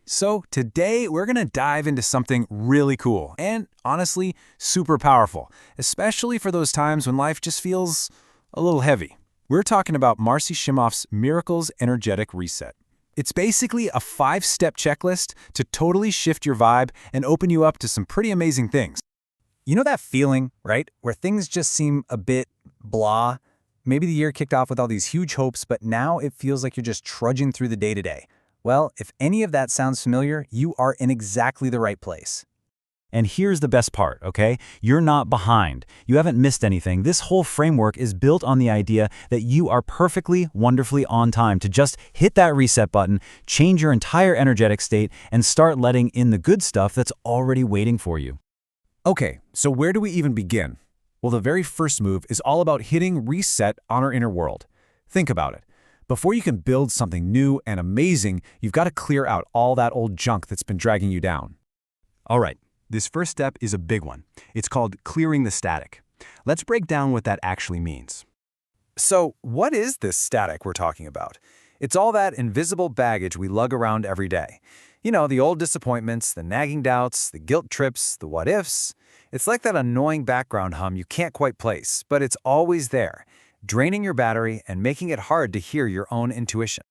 So today we're going to dive into something really cool and, honestly, super powerful, especially for those times when life just feels a little heavy. We're talking about Marci Shimoff's Miracles Energetic Reset. It's basically a 5-step checklist to totally shift your vibe and open you up to some pretty amazing things. You know that feeling, right, where things just seem a bit blah? Maybe the year kicked off with all these huge hopes, but now it feels like you're just trudging through the day-to-day. Well, if any of that sounds familiar, you are in exactly the right place. And here's the best part, okay? You're not behind. You haven't missed anything. This whole framework is built on the idea that you are perfectly, wonderfully on time to just hit that reset button, change your entire energetic state, and start letting in the good stuff that's already waiting for you. Okay, so where do we even begin? Well, the very first move is all about hitting reset on our inner world. Think about it. Before you can build something new and amazing, you've got to clear out all that old junk that's been dragging you down. All right, this first step is a big one. It's called clearing the static. Let's break down what that actually means. So, what is this static we're talking about? It's all that invisible baggage we lug around every day. You know, the old disappointments, the nagging doubts, the guilt trips, the what-ifs. It's like that annoying background hum you can't quite place, but it's always there, draining your battery and making it hard to hear your own intuition.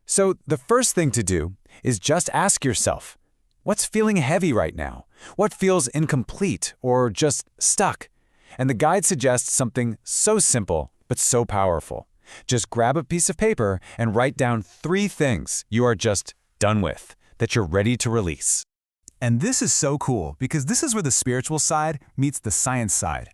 So the first thing to do is just ask yourself, what's feeling heavy right now? What feels incomplete or just stuck? And the guide suggests something so simple but so powerful. Just grab a piece of paper and write down 3 things you are just done with, that you're ready to release. And this is so cool because this is where the spiritual side meets the science side.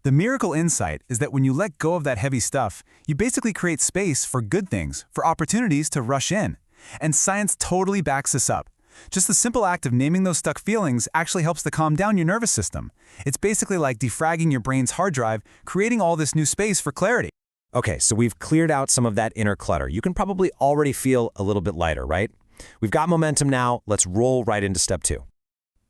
The miracle insight is that when you let go of that heavy stuff, you basically create space for good things, for opportunities to rush in. And science totally backs this up. Just the simple act of naming those stuck feelings actually helps to calm down your nervous system. It's basically like defragging your brain's hard drive, creating all this new space for clarity. Okay, so we've cleared out some of that inner clutter. You can probably already feel a little bit lighter, right? We've got momentum now. Let's roll right into step 2.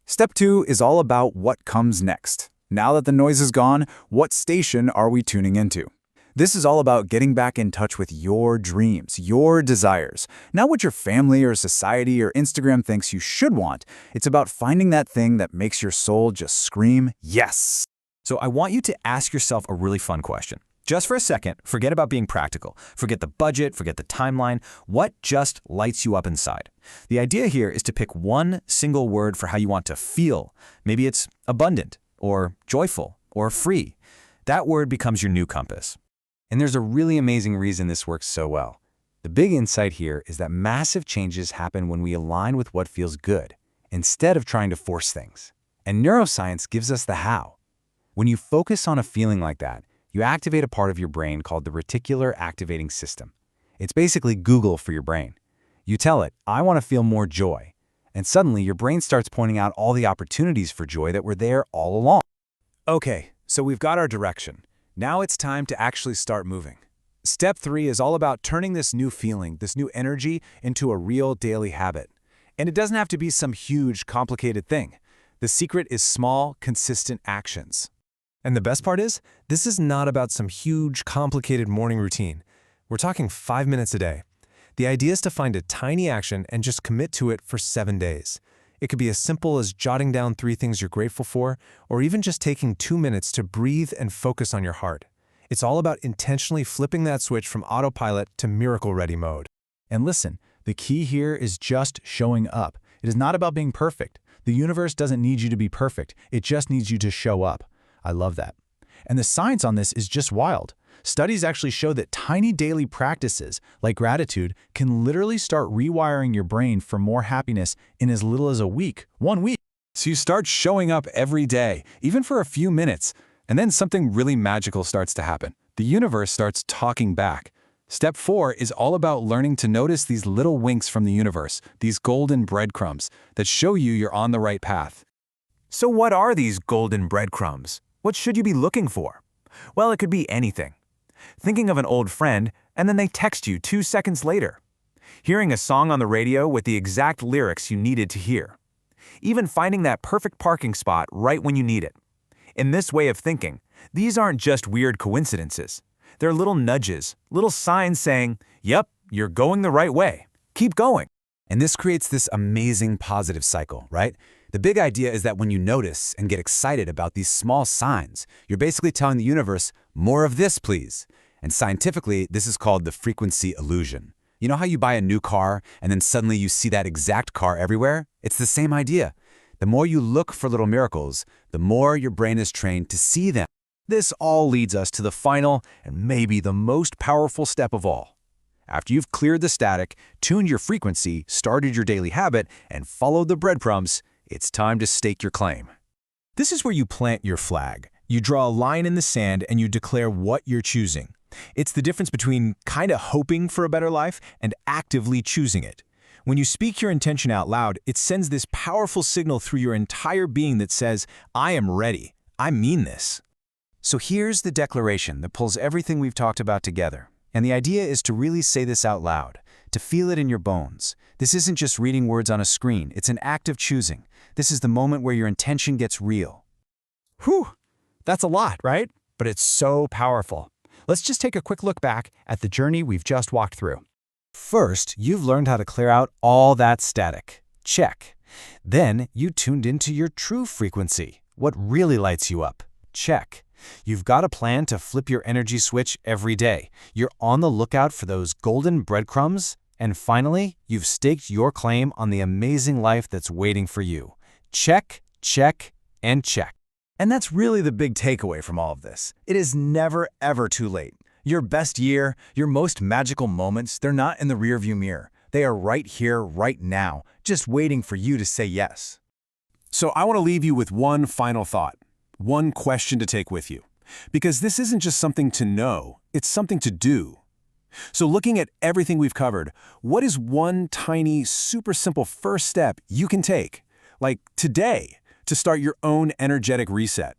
Step 2 is all about what comes next. Now that the noise is gone, what station are we tuning into? This is all about getting back in touch with your dreams, your desires. Not what your family or society or Instagram thinks you should want. It's about finding that thing that makes your soul just scream, yes. So I want you to ask yourself a really fun question. Just for a second, forget about being practical. Forget the budget, forget the timeline. What just lights you up inside? The idea here is to pick one single word for how you want to feel. Maybe it's abundant, or joyful, or free. That word becomes your new compass. And there's a really amazing reason this works so well. The big insight here is that massive changes happen when we align with what feels good, instead of trying to force things. And neuroscience gives us the how. When you focus on a feeling like that, you activate a part of your brain called the reticular activating system. It's basically Google for your brain. You tell it, I want to feel more joy. And suddenly your brain starts pointing out all the opportunities for joy that were there all along. Okay, so we've got our direction. Now it's time to actually start moving. Step 3 is all about turning this new feeling, this new energy, into a real daily habit. And it doesn't have to be some huge, complicated thing. The secret is small, consistent actions. And the best part is, this is not about some huge, complicated morning routine. We're talking 5 minutes a day. The idea is to find a tiny action and just commit to it for 7 days. It could be as simple as jotting down 3 things you're grateful for, or even just taking 2 minutes to breathe and focus on your heart. It's all about intentionally flipping that switch from autopilot to miracle-ready mode. And listen, the key here is just showing up. It is not about being perfect. The universe doesn't need you to be perfect. It just needs you to show up. I love that. And the science on this is just wild. Studies actually show that tiny daily practices, like gratitude, can literally start rewiring your brain for more happiness in as little as a week, 1 week. So you start showing up every day, even for a few minutes, and then something really magical starts to happen. The universe starts talking back. Step 4 is all about learning to notice these little winks from the universe, these golden breadcrumbs that show you you're on the right path. So what are these golden breadcrumbs? What should you be looking for? Well, it could be anything. Thinking of an old friend, and then they text you 2 seconds later. Hearing a song on the radio with the exact lyrics you needed to hear. Even finding that perfect parking spot right when you need it. In this way of thinking, these aren't just weird coincidences. They're little nudges, little signs saying, yep, you're going the right way. Keep going. And this creates this amazing positive cycle, right? The big idea is that when you notice and get excited about these small signs, you're basically telling the universe, more of this, please. And scientifically, this is called the frequency illusion. You know how you buy a new car and then suddenly you see that exact car everywhere? It's the same idea. The more you look for little miracles, the more your brain is trained to see them. This all leads us to the final and maybe the most powerful step of all. After you've cleared the static, tuned your frequency, started your daily habit, and followed the breadcrumbs, it's time to stake your claim. This is where you plant your flag. You draw a line in the sand and you declare what you're choosing. It's the difference between kind of hoping for a better life and actively choosing it. When you speak your intention out loud, it sends this powerful signal through your entire being that says, I am ready. I mean this. So here's the declaration that pulls everything we've talked about together. And the idea is to really say this out loud, to feel it in your bones. This isn't just reading words on a screen, it's an act of choosing. This is the moment where your intention gets real. Whew, that's a lot, right? But it's so powerful. Let's just take a quick look back at the journey we've just walked through. First, you've learned how to clear out all that static. Check. Then, you tuned into your true frequency, what really lights you up. Check. You've got a plan to flip your energy switch every day. You're on the lookout for those golden breadcrumbs. And finally, you've staked your claim on the amazing life that's waiting for you. Check, check, and check. And that's really the big takeaway from all of this. It is never, ever too late. Your best year, your most magical moments, they're not in the rearview mirror. They are right here, right now, just waiting for you to say yes. So I want to leave you with one final thought, one question to take with you. Because this isn't just something to know, it's something to do. So looking at everything we've covered, what is one tiny, super simple first step you can take, like today, to start your own energetic reset?